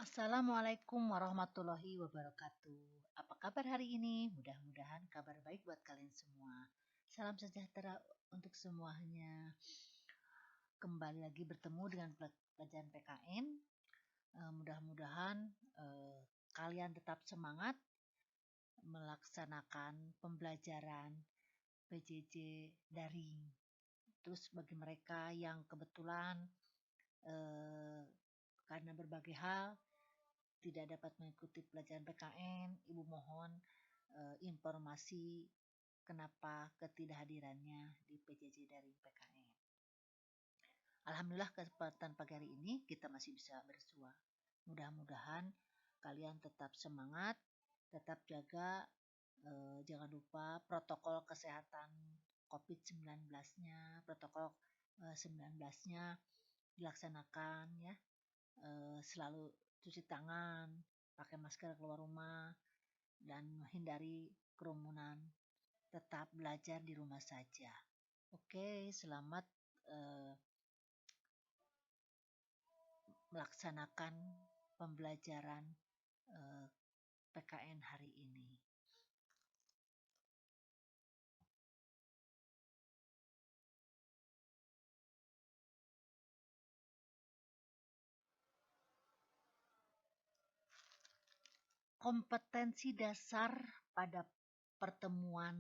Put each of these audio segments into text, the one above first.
Assalamualaikum warahmatullahi wabarakatuh. Apa kabar hari ini? Mudah-mudahan kabar baik buat kalian semua. Salam sejahtera untuk semuanya. Kembali lagi bertemu dengan pelajaran PKN. Mudah-mudahan kalian tetap semangat melaksanakan pembelajaran PJJ daring. Terus bagi mereka yang kebetulan karena berbagai hal tidak dapat mengikuti pelajaran PKN, Ibu mohon informasi kenapa ketidakhadirannya di PJJ dari PKN. Alhamdulillah kesempatan pagi hari ini kita masih bisa bersua. Mudah-mudahan kalian tetap semangat, tetap jaga, jangan lupa protokol kesehatan COVID-19-nya, protokol 19-nya dilaksanakan ya. Selalu cuci tangan, pakai masker keluar rumah, dan menghindari kerumunan. Tetap belajar di rumah saja. Oke, selamat melaksanakan pembelajaran PKN hari ini. Kompetensi dasar pada pertemuan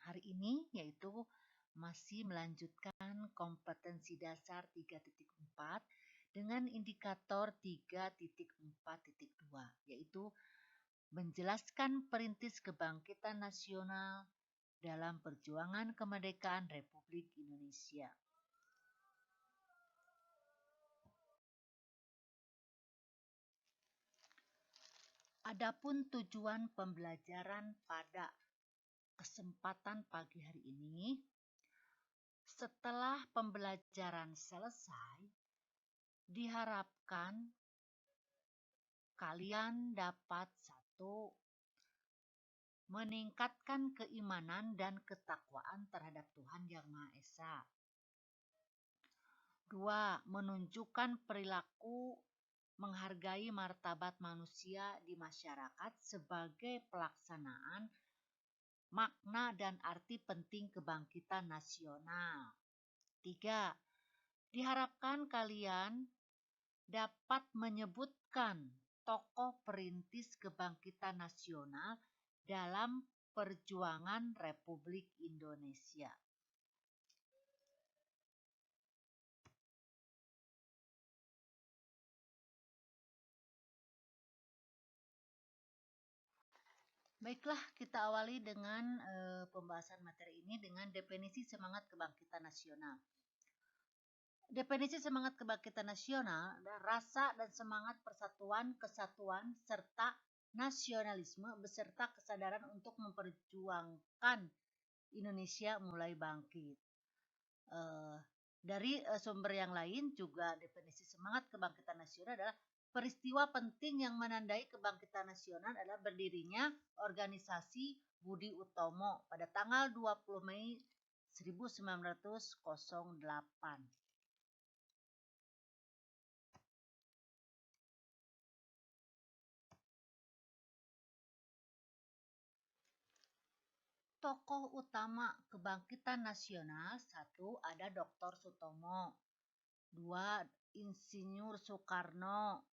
hari ini yaitu masih melanjutkan kompetensi dasar 3.4 dengan indikator 3.4.2 yaitu menjelaskan perintis kebangkitan nasional dalam perjuangan kemerdekaan Republik Indonesia. Adapun tujuan pembelajaran pada kesempatan pagi hari ini, setelah pembelajaran selesai, diharapkan kalian dapat satu, meningkatkan keimanan dan ketakwaan terhadap Tuhan Yang Maha Esa. 2. Menunjukkan perilaku menghargai martabat manusia di masyarakat sebagai pelaksanaan makna dan arti penting kebangkitan nasional. 3. Diharapkan kalian dapat menyebutkan tokoh perintis kebangkitan nasional dalam perjuangan Republik Indonesia. Baiklah, kita awali dengan pembahasan materi ini dengan definisi semangat kebangkitan nasional. Definisi semangat kebangkitan nasional adalah rasa dan semangat persatuan, kesatuan, serta nasionalisme beserta kesadaran untuk memperjuangkan Indonesia mulai bangkit. Dari sumber yang lain juga definisi semangat kebangkitan nasional adalah peristiwa penting yang menandai kebangkitan nasional adalah berdirinya organisasi Budi Utomo pada tanggal 20 Mei 1908. Tokoh utama kebangkitan nasional, 1. Ada Dr. Sutomo, 2. Insinyur Soekarno,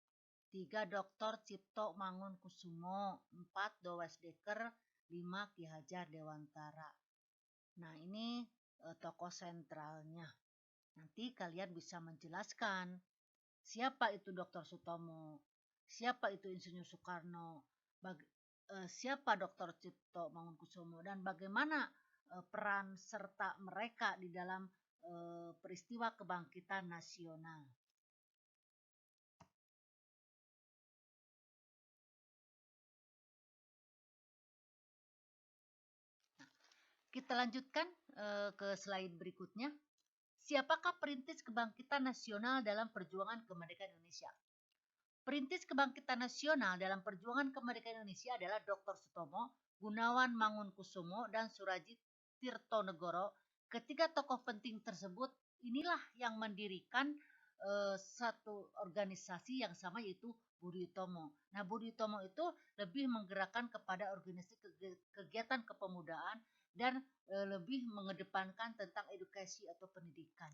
3. Dr. Cipto Mangunkusumo, 4. Dowes Dekker, 5. Ki Hajar Dewantara. Nah, ini tokoh sentralnya. Nanti kalian bisa menjelaskan siapa itu Dr. Sutomo, siapa itu Insinyur Soekarno, siapa Dr. Cipto Mangunkusumo, dan bagaimana peran serta mereka di dalam peristiwa kebangkitan nasional. Kita lanjutkan ke slide berikutnya. Siapakah perintis kebangkitan nasional dalam perjuangan kemerdekaan Indonesia? Perintis kebangkitan nasional dalam perjuangan kemerdekaan Indonesia adalah Dr. Sutomo, Gunawan Mangunkusumo, dan Surajit Tirtonegoro. Ketiga tokoh penting tersebut inilah yang mendirikan satu organisasi yang sama, yaitu Budi Utomo. Nah, Budi Utomo itu lebih menggerakkan kepada organisasi kegiatan kepemudaan dan lebih mengedepankan tentang edukasi atau pendidikan.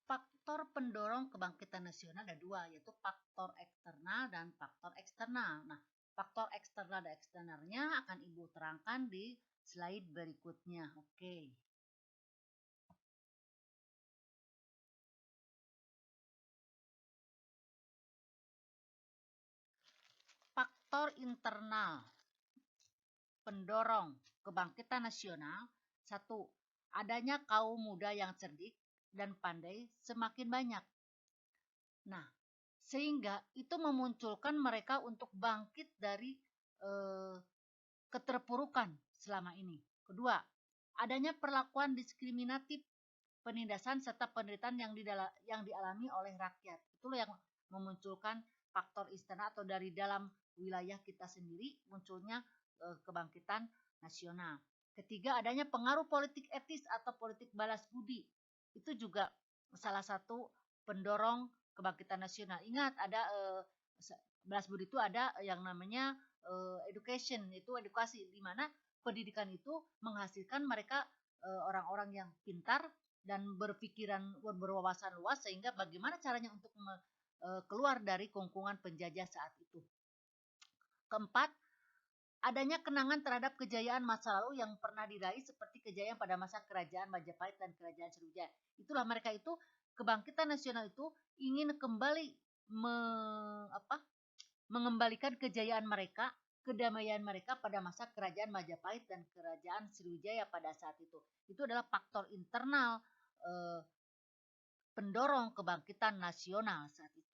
Faktor pendorong kebangkitan nasional ada dua, yaitu faktor eksternal dan faktor eksternal. Nah, faktor eksternal dan eksternalnya akan Ibu terangkan di slide berikutnya. Oke. Faktor internal pendorong kebangkitan nasional. Satu, adanya kaum muda yang cerdik dan pandai semakin banyak. Nah, sehingga itu memunculkan mereka untuk bangkit dari keterpurukan selama ini. Kedua, adanya perlakuan diskriminatif, penindasan serta penderitaan yang dialami oleh rakyat. Itulah yang memunculkan faktor eksternal atau dari dalam wilayah kita sendiri munculnya kebangkitan nasional. Ketiga, adanya pengaruh politik etis atau politik balas budi. Itu juga salah satu pendorong kebangkitan nasional. Ingat, ada balas budi itu ada yang namanya education, itu edukasi, di mana pendidikan itu menghasilkan mereka orang-orang yang pintar dan berpikiran berwawasan luas, sehingga bagaimana caranya untuk keluar dari kungkungan penjajah saat itu. Keempat, adanya kenangan terhadap kejayaan masa lalu yang pernah diraih, seperti kejayaan pada masa kerajaan Majapahit dan kerajaan Sriwijaya. Itulah mereka itu, kebangkitan nasional itu ingin kembali mengembalikan kejayaan mereka, kedamaian mereka pada masa kerajaan Majapahit dan kerajaan Sriwijaya pada saat itu. Itu adalah faktor internal pendorong kebangkitan nasional saat itu.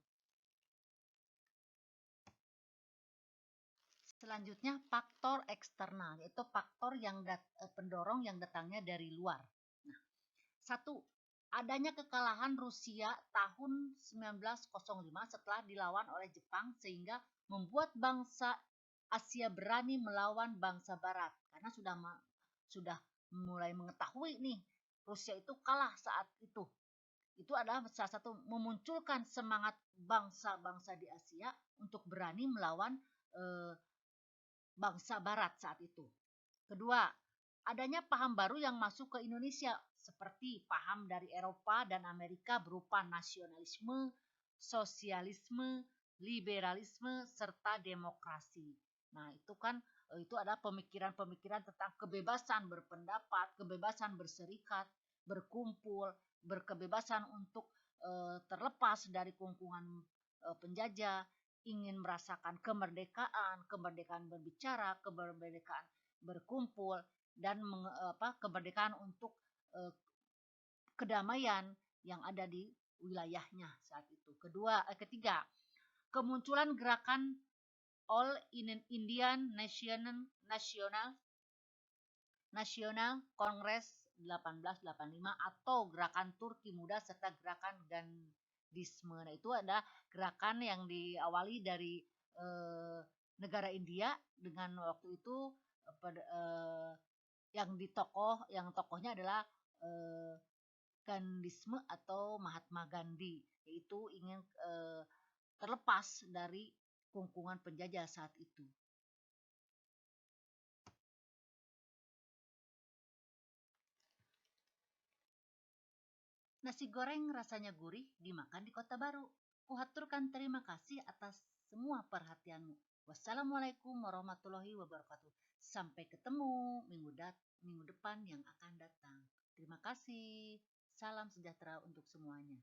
Selanjutnya faktor eksternal, yaitu faktor yang pendorong yang datangnya dari luar. Nah, satu, adanya kekalahan Rusia tahun 1905 setelah dilawan oleh Jepang, sehingga membuat bangsa Asia berani melawan bangsa Barat, karena sudah mulai mengetahui nih Rusia itu kalah saat itu. Itu adalah salah satu memunculkan semangat bangsa-bangsa di Asia untuk berani melawan bangsa Barat saat itu. Kedua, adanya paham baru yang masuk ke Indonesia, seperti paham dari Eropa dan Amerika berupa nasionalisme, sosialisme, liberalisme, serta demokrasi. Nah, itu adalah pemikiran-pemikiran tentang kebebasan berpendapat, kebebasan berserikat, berkumpul, berkebebasan untuk terlepas dari kungkungan penjajah, ingin merasakan kemerdekaan, kemerdekaan berbicara, kemerdekaan berkumpul, dan kemerdekaan untuk kedamaian yang ada di wilayahnya saat itu. Ketiga, kemunculan gerakan All Indian National Congress 1885 atau gerakan Turki Muda serta gerakan Gandhisme. Nah, itu ada gerakan yang diawali dari negara India, dengan waktu itu yang tokohnya adalah Gandhisme atau Mahatma Gandhi, yaitu ingin terlepas dari kungkungan penjajah saat itu. Nasi goreng rasanya gurih dimakan di Kota Baru. Kuhaturkan terima kasih atas semua perhatianmu. Wassalamualaikum warahmatullahi wabarakatuh. Sampai ketemu minggu depan yang akan datang. Terima kasih. Salam sejahtera untuk semuanya.